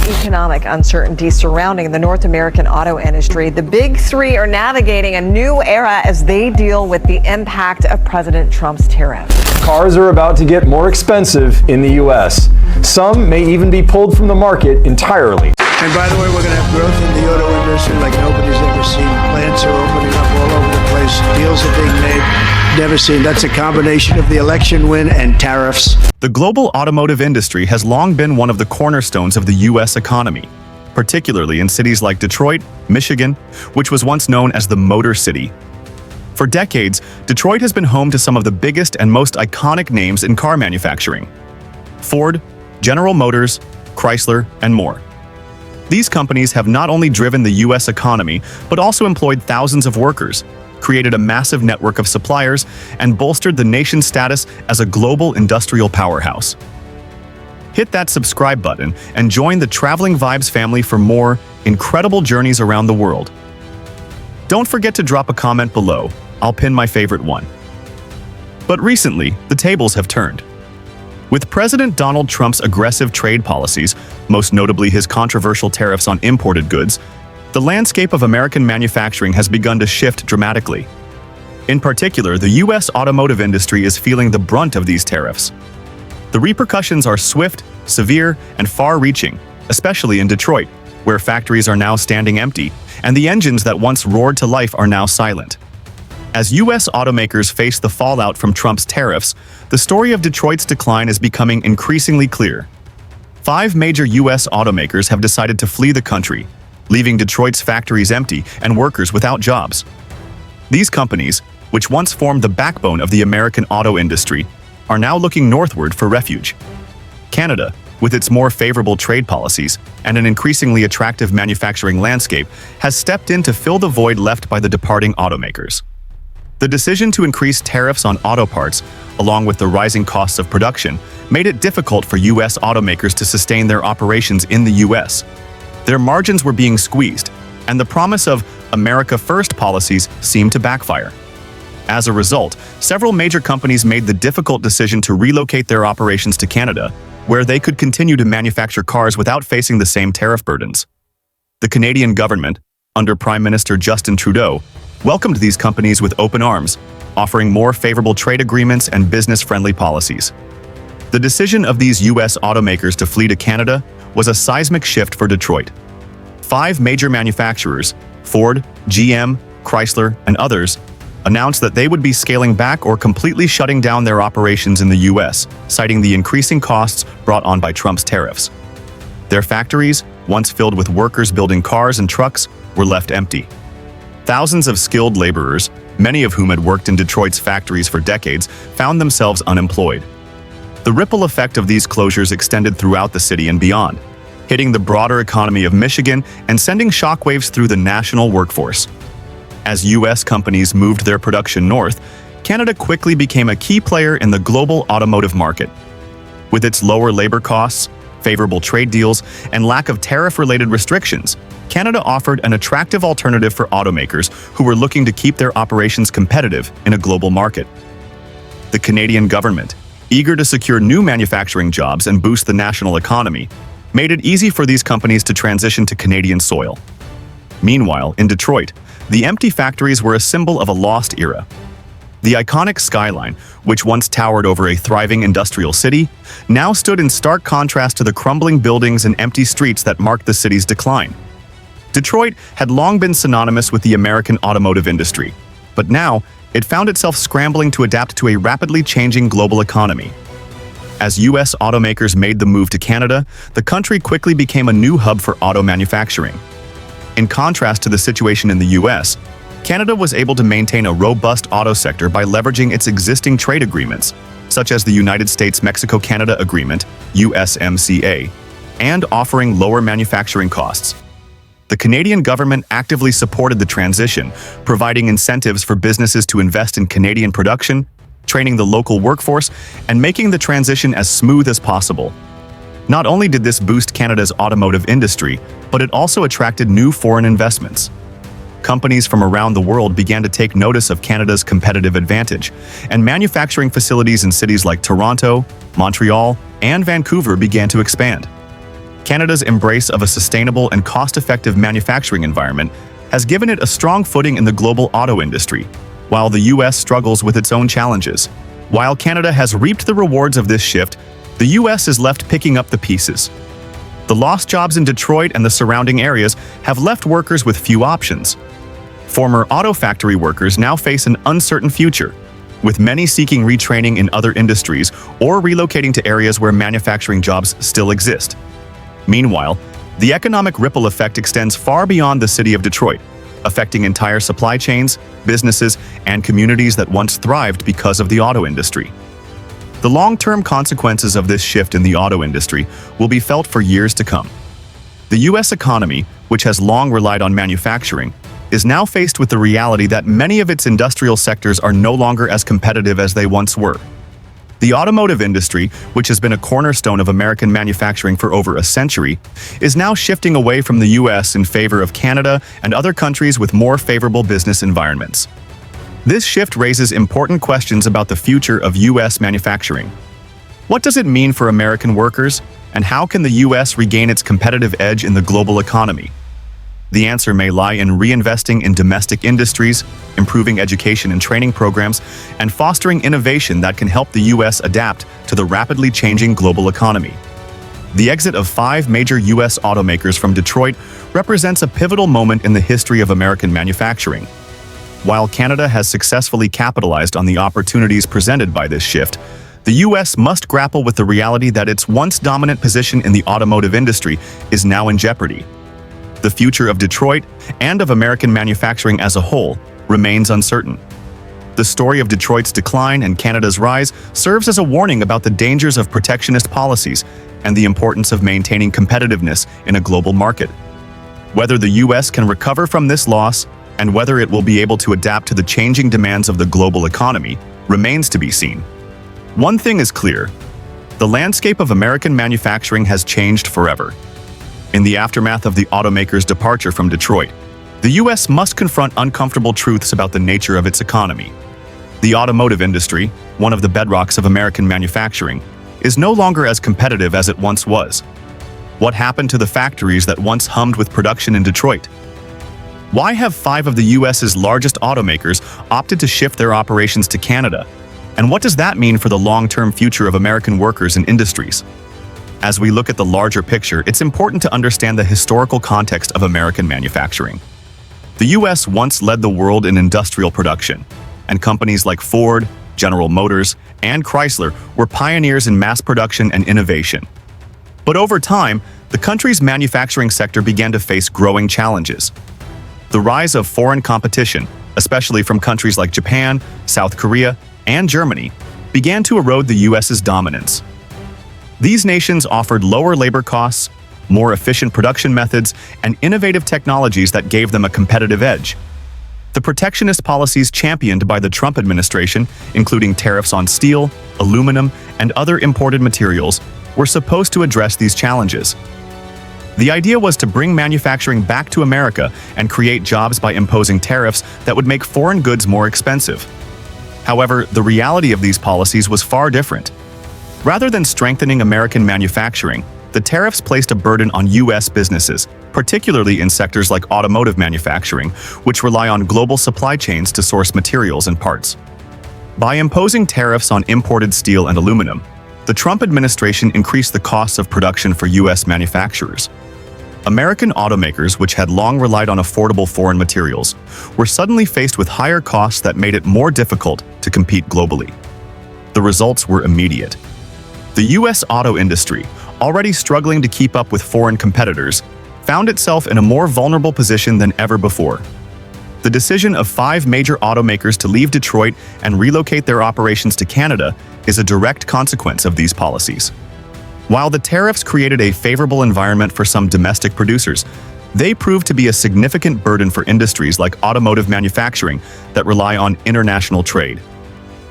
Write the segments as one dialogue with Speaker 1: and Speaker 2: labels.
Speaker 1: economic uncertainty surrounding the North American auto industry, the big three are navigating a new era as they deal with the impact of President Trump's tariffs.
Speaker 2: Cars are about to get more expensive in the U.S. Some may even be pulled from the market entirely.
Speaker 3: And by the way, we're going to have growth in the auto industry like nobody's ever seen. Plants are opening up all over the place. Deals are being made. Never seen. That's a combination of the election win and tariffs.
Speaker 4: The global automotive industry has long been one of the cornerstones of the U.S. economy, particularly in cities like Detroit, Michigan, which was once known as the Motor City. For decades, Detroit has been home to some of the biggest and most iconic names in car manufacturing: Ford, General Motors, Chrysler, and more. These companies have not only driven the U.S. economy, but also employed thousands of workers, created a massive network of suppliers, and bolstered the nation's status as a global industrial powerhouse. Hit that subscribe button and join the Traveling Vibes family for more incredible journeys around the world. Don't forget to drop a comment below. I'll pin my favorite one. But recently, the tables have turned. With President Donald Trump's aggressive trade policies, most notably his controversial tariffs on imported goods, the landscape of American manufacturing has begun to shift dramatically. In particular, the U.S. automotive industry is feeling the brunt of these tariffs. The repercussions are swift, severe, and far-reaching, especially in Detroit, where factories are now standing empty, and the engines that once roared to life are now silent. As U.S. automakers face the fallout from Trump's tariffs, the story of Detroit's decline is becoming increasingly clear. 5 major U.S. automakers have decided to flee the country, leaving Detroit's factories empty and workers without jobs. These companies, which once formed the backbone of the American auto industry, are now looking northward for refuge. Canada, with its more favorable trade policies and an increasingly attractive manufacturing landscape, has stepped in to fill the void left by the departing automakers. The decision to increase tariffs on auto parts, along with the rising costs of production, made it difficult for U.S. automakers to sustain their operations in the U.S. Their margins were being squeezed, and the promise of America First policies seemed to backfire. As a result, several major companies made the difficult decision to relocate their operations to Canada, where they could continue to manufacture cars without facing the same tariff burdens. The Canadian government, under Prime Minister Justin Trudeau, welcomed these companies with open arms, offering more favorable trade agreements and business-friendly policies. The decision of these U.S. automakers to flee to Canada was a seismic shift for Detroit. 5 major manufacturers, Ford, GM, Chrysler, and others, announced that they would be scaling back or completely shutting down their operations in the U.S., citing the increasing costs brought on by Trump's tariffs. Their factories, once filled with workers building cars and trucks, were left empty. Thousands of skilled laborers, many of whom had worked in Detroit's factories for decades, found themselves unemployed. The ripple effect of these closures extended throughout the city and beyond, hitting the broader economy of Michigan and sending shockwaves through the national workforce. As U.S. companies moved their production north, Canada quickly became a key player in the global automotive market. With its lower labor costs, favorable trade deals, and lack of tariff-related restrictions, Canada offered an attractive alternative for automakers who were looking to keep their operations competitive in a global market. The Canadian government, eager to secure new manufacturing jobs and boost the national economy, made it easy for these companies to transition to Canadian soil. Meanwhile, in Detroit, the empty factories were a symbol of a lost era. The iconic skyline, which once towered over a thriving industrial city, now stood in stark contrast to the crumbling buildings and empty streets that marked the city's decline. Detroit had long been synonymous with the American automotive industry, but now it found itself scrambling to adapt to a rapidly changing global economy. As U.S. automakers made the move to Canada, the country quickly became a new hub for auto manufacturing. In contrast to the situation in the U.S., Canada was able to maintain a robust auto sector by leveraging its existing trade agreements, such as the United States-Mexico-Canada Agreement, USMCA, and offering lower manufacturing costs. The Canadian government actively supported the transition, providing incentives for businesses to invest in Canadian production, training the local workforce, and making the transition as smooth as possible. Not only did this boost Canada's automotive industry, but it also attracted new foreign investments. Companies from around the world began to take notice of Canada's competitive advantage, and manufacturing facilities in cities like Toronto, Montreal, and Vancouver began to expand. Canada's embrace of a sustainable and cost-effective manufacturing environment has given it a strong footing in the global auto industry, while the U.S. struggles with its own challenges. While Canada has reaped the rewards of this shift, the U.S. is left picking up the pieces. The lost jobs in Detroit and the surrounding areas have left workers with few options. Former auto factory workers now face an uncertain future, with many seeking retraining in other industries or relocating to areas where manufacturing jobs still exist. Meanwhile, the economic ripple effect extends far beyond the city of Detroit, affecting entire supply chains, businesses, and communities that once thrived because of the auto industry. The long-term consequences of this shift in the auto industry will be felt for years to come. The U.S. economy, which has long relied on manufacturing, is now faced with the reality that many of its industrial sectors are no longer as competitive as they once were. The automotive industry, which has been a cornerstone of American manufacturing for over a century, is now shifting away from the U.S. in favor of Canada and other countries with more favorable business environments. This shift raises important questions about the future of U.S. manufacturing. What does it mean for American workers, and how can the U.S. regain its competitive edge in the global economy? The answer may lie in reinvesting in domestic industries, improving education and training programs, and fostering innovation that can help the U.S. adapt to the rapidly changing global economy. The exit of 5 major U.S. automakers from Detroit represents a pivotal moment in the history of American manufacturing. While Canada has successfully capitalized on the opportunities presented by this shift, the U.S. must grapple with the reality that its once dominant position in the automotive industry is now in jeopardy. The future of Detroit and of American manufacturing as a whole remains uncertain. The story of Detroit's decline and Canada's rise serves as a warning about the dangers of protectionist policies and the importance of maintaining competitiveness in a global market. Whether the U.S. can recover from this loss and whether it will be able to adapt to the changing demands of the global economy remains to be seen. One thing is clear: the landscape of American manufacturing has changed forever. In the aftermath of the automakers' departure from Detroit, the U.S. must confront uncomfortable truths about the nature of its economy. The automotive industry, one of the bedrocks of American manufacturing, is no longer as competitive as it once was. What happened to the factories that once hummed with production in Detroit? Why have 5 of the U.S.'s largest automakers opted to shift their operations to Canada? And what does that mean for the long-term future of American workers and industries? As we look at the larger picture, it's important to understand the historical context of American manufacturing. The U.S. once led the world in industrial production, and companies like Ford, General Motors, and Chrysler were pioneers in mass production and innovation. But over time, the country's manufacturing sector began to face growing challenges. The rise of foreign competition, especially from countries like Japan, South Korea, and Germany, began to erode the U.S.'s dominance. These nations offered lower labor costs, more efficient production methods, and innovative technologies that gave them a competitive edge. The protectionist policies championed by the Trump administration, including tariffs on steel, aluminum, and other imported materials, were supposed to address these challenges. The idea was to bring manufacturing back to America and create jobs by imposing tariffs that would make foreign goods more expensive. However, the reality of these policies was far different. Rather than strengthening American manufacturing, the tariffs placed a burden on U.S. businesses, particularly in sectors like automotive manufacturing, which rely on global supply chains to source materials and parts. By imposing tariffs on imported steel and aluminum, the Trump administration increased the costs of production for U.S. manufacturers. American automakers, which had long relied on affordable foreign materials, were suddenly faced with higher costs that made it more difficult to compete globally. The results were immediate. The U.S. auto industry, already struggling to keep up with foreign competitors, found itself in a more vulnerable position than ever before. The decision of 5 major automakers to leave Detroit and relocate their operations to Canada is a direct consequence of these policies. While the tariffs created a favorable environment for some domestic producers, they proved to be a significant burden for industries like automotive manufacturing that rely on international trade.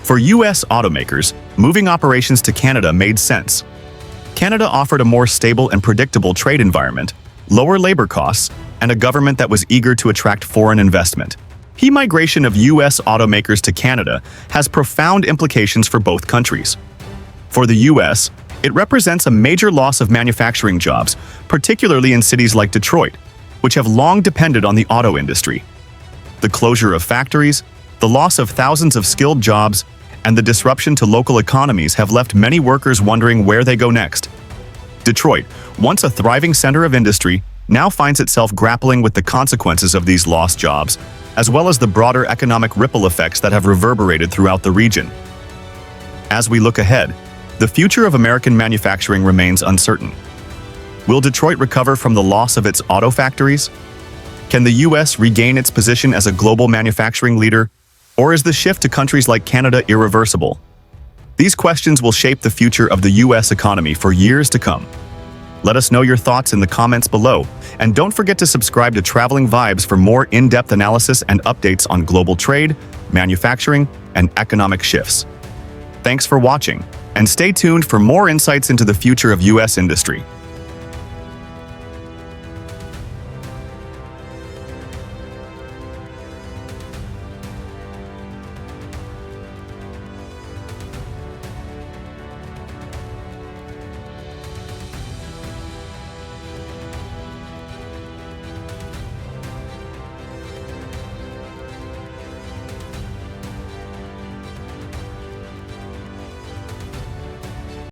Speaker 4: For U.S. automakers, moving operations to Canada made sense. Canada offered a more stable and predictable trade environment, lower labor costs, and a government that was eager to attract foreign investment. The migration of U.S. automakers to Canada has profound implications for both countries. For the U.S., It represents a major loss of manufacturing jobs, particularly in cities like Detroit, which have long depended on the auto industry. The closure of factories, the loss of thousands of skilled jobs, and the disruption to local economies have left many workers wondering where they go next. Detroit, once a thriving center of industry, now finds itself grappling with the consequences of these lost jobs, as well as the broader economic ripple effects that have reverberated throughout the region. As we look ahead, the future of American manufacturing remains uncertain. Will Detroit recover from the loss of its auto factories? Can the U.S. regain its position as a global manufacturing leader, or is the shift to countries like Canada irreversible? These questions will shape the future of the U.S. economy for years to come. Let us know your thoughts in the comments below, and don't forget to subscribe to Traveling Vibes for more in-depth analysis and updates on global trade, manufacturing, and economic shifts. Thanks for watching, and stay tuned for more insights into the future of U.S. industry.